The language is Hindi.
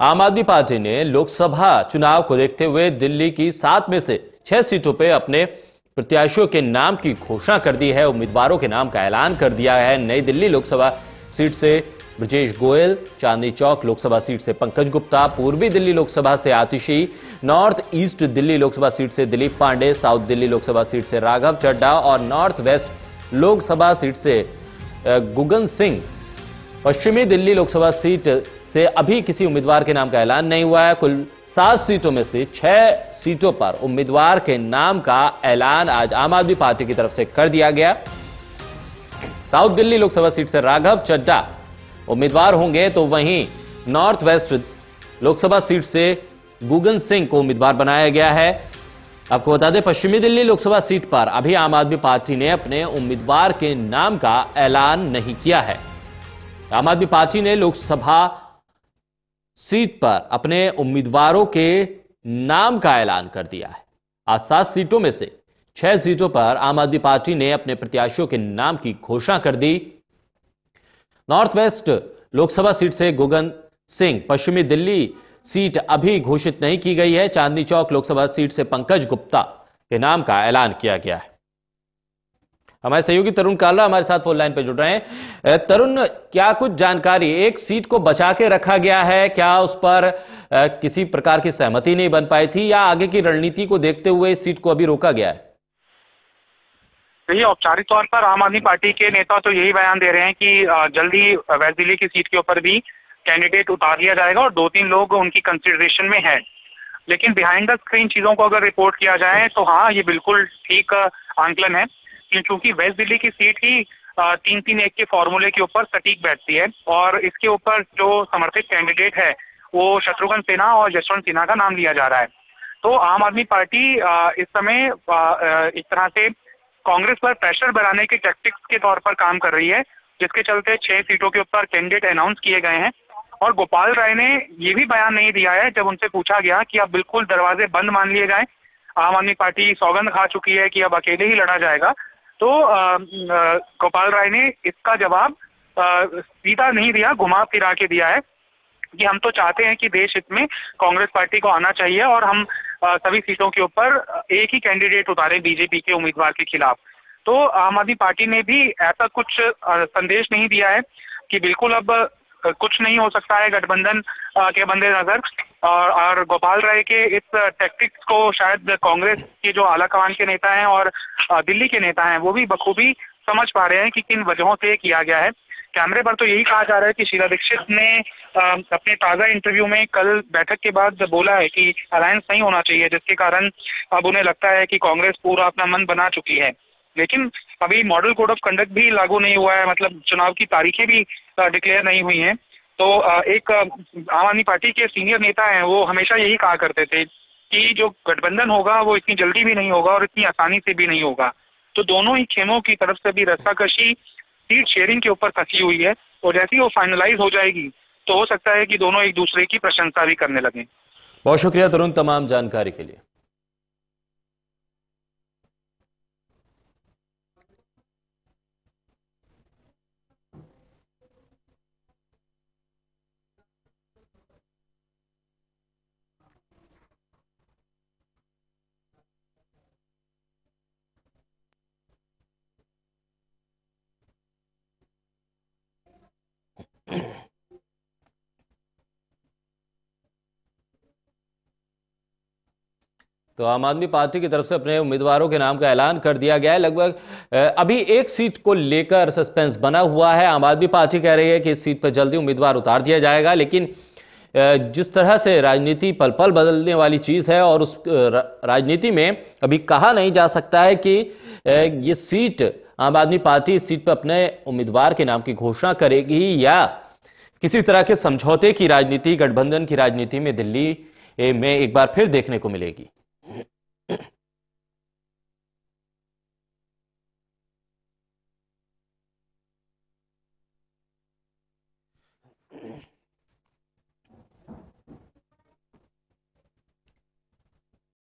आम आदमी पार्टी ने लोकसभा चुनाव को देखते हुए दिल्ली की 7 में से 6 सीटों पर अपने प्रत्याशियों के नाम की घोषणा कर दी है। उम्मीदवारों के नाम का ऐलान कर दिया है। नई दिल्ली लोकसभा सीट से ब्रजेश गोयल, चांदनी चौक लोकसभा सीट से पंकज गुप्ता, पूर्वी दिल्ली लोकसभा से Atishi, north east Delhi Lok Sabha seat से दिलीप पांडे, साउथ दिल्ली लोकसभा सीट से राघव चड्ढा और नॉर्थ वेस्ट लोकसभा सीट से गुगन सिंह। पश्चिमी दिल्ली लोकसभा सीट से अभी किसी उम्मीदवार के नाम का ऐलान नहीं हुआ है। कुल 7 सीटों में से 6 सीटों पर उम्मीदवार के नाम का ऐलान आज आम आदमी पार्टी की तरफ से कर दिया गया। साउथ दिल्ली लोकसभा सीट से राघव चड्ढा उम्मीदवार होंगे, तो वहीं नॉर्थ वेस्ट लोकसभा सीट से गुगन सिंह को उम्मीदवार बनाया गया है। आपको बता दें, पश्चिमी दिल्ली लोकसभा सीट पर अभी आम आदमी पार्टी ने अपने उम्मीदवार के नाम का ऐलान नहीं किया है। आम आदमी पार्टी ने लोकसभा सीट पर अपने उम्मीदवारों के नाम का ऐलान कर दिया है। आज 7 सीटों में से 6 सीटों पर आम आदमी पार्टी ने अपने प्रत्याशियों के नाम की घोषणा कर दी। नॉर्थ वेस्ट लोकसभा सीट से गुगन सिंह, पश्चिमी दिल्ली सीट अभी घोषित नहीं की गई है। चांदनी चौक लोकसभा सीट से पंकज गुप्ता के नाम का ऐलान किया गया है। हमारे सहयोगी तरुण कालरा हमारे साथ फोन लाइन पर जुड़ रहे हैं। तरुण, क्या कुछ जानकारी, एक सीट को बचा के रखा गया है, क्या उस पर किसी प्रकार की सहमति नहीं बन पाई थी, या आगे की रणनीति को देखते हुए इस सीट को अभी रोका गया है? देखिए, औपचारिक तौर पर आम आदमी पार्टी के नेता तो यही बयान दे रहे हैं कि जल्दी वेस्ट दिल्ली की सीट के ऊपर भी कैंडिडेट उतार लिया जाएगा और 2-3 लोग उनकी कंसिडरेशन में हैं। लेकिन बिहाइंड द स्क्रीन चीजों को अगर रिपोर्ट किया जाए तो हाँ, ये बिल्कुल ठीक आंकलन है, क्योंकि वेस्ट दिल्ली की सीट ही 3-3-1 के फॉर्मूले के ऊपर सटीक बैठती है और इसके ऊपर जो समर्थित कैंडिडेट है वो शत्रुघ्न सिन्हा और यशवंत सिन्हा का नाम लिया जा रहा है। तो आम आदमी पार्टी इस समय इस तरह से कांग्रेस पर प्रेशर बनाने के टैक्टिक्स के तौर पर काम कर रही है, जिसके चलते 6 सीटों के ऊपर कैंडिडेट अनाउंस किए गए हैं। और गोपाल राय ने ये भी बयान नहीं दिया है, जब उनसे पूछा गया कि अब बिल्कुल दरवाजे बंद मान लिए जाएं, आम आदमी पार्टी सौगंध खा चुकी है कि अब अकेले ही लड़ा जाएगा, तो गोपाल राय ने इसका जवाब सीधा नहीं दिया, घुमा फिरा के दिया है कि हम तो चाहते हैं कि देश हित में कांग्रेस पार्टी को आना चाहिए और हम सभी सीटों के ऊपर एक ही कैंडिडेट उतारे बीजेपी के उम्मीदवार के खिलाफ। तो आम आदमी पार्टी ने भी ऐसा कुछ संदेश नहीं दिया है कि बिल्कुल अब कुछ नहीं हो सकता है गठबंधन के बंदे नजर। और गोपाल राय के इस टैक्टिक्स को शायद कांग्रेस के जो आलाकमान के नेता हैं और दिल्ली के नेता हैं वो भी बखूबी समझ पा रहे हैं कि किन वजहों से किया गया है। कैमरे पर तो यही कहा जा रहा है कि शीला दीक्षित ने अपने ताजा इंटरव्यू में कल बैठक के बाद बोला है कि अलायंस नहीं होना चाहिए, जिसके कारण अब उन्हें लगता है कि कांग्रेस पूरा अपना मन बना चुकी है। लेकिन अभी मॉडल कोड ऑफ कंडक्ट भी लागू नहीं हुआ है, मतलब चुनाव की तारीखें भी डिक्लेयर नहीं हुई हैं। तो एक आम आदमी पार्टी के सीनियर नेता हैं, वो हमेशा यही कहा करते थे कि जो गठबंधन होगा वो इतनी जल्दी भी नहीं होगा और इतनी आसानी से भी नहीं होगा। तो दोनों ही खेमों की तरफ से भी रस्साकशी सीट शेयरिंग के ऊपर फंसी हुई है और जैसे ही वो फाइनलाइज हो जाएगी तो हो सकता है कि दोनों एक दूसरे की प्रशंसा भी करने लगें। बहुत शुक्रिया तरुण तमाम जानकारी के लिए। तो आम आदमी पार्टी की तरफ से अपने उम्मीदवारों के नाम का ऐलान कर दिया गया है। लगभग अभी एक सीट को लेकर सस्पेंस बना हुआ है। आम आदमी पार्टी कह रही है कि इस सीट पर जल्दी उम्मीदवार उतार दिया जाएगा, लेकिन जिस तरह से राजनीति पल पल बदलने वाली चीज है और उस राजनीति में अभी कहा नहीं जा सकता है कि ये सीट आम आदमी पार्टी इस सीट पर अपने उम्मीदवार के नाम की घोषणा करेगी या किसी तरह के समझौते की राजनीति, गठबंधन की राजनीति में दिल्ली में एक बार फिर देखने को मिलेगी।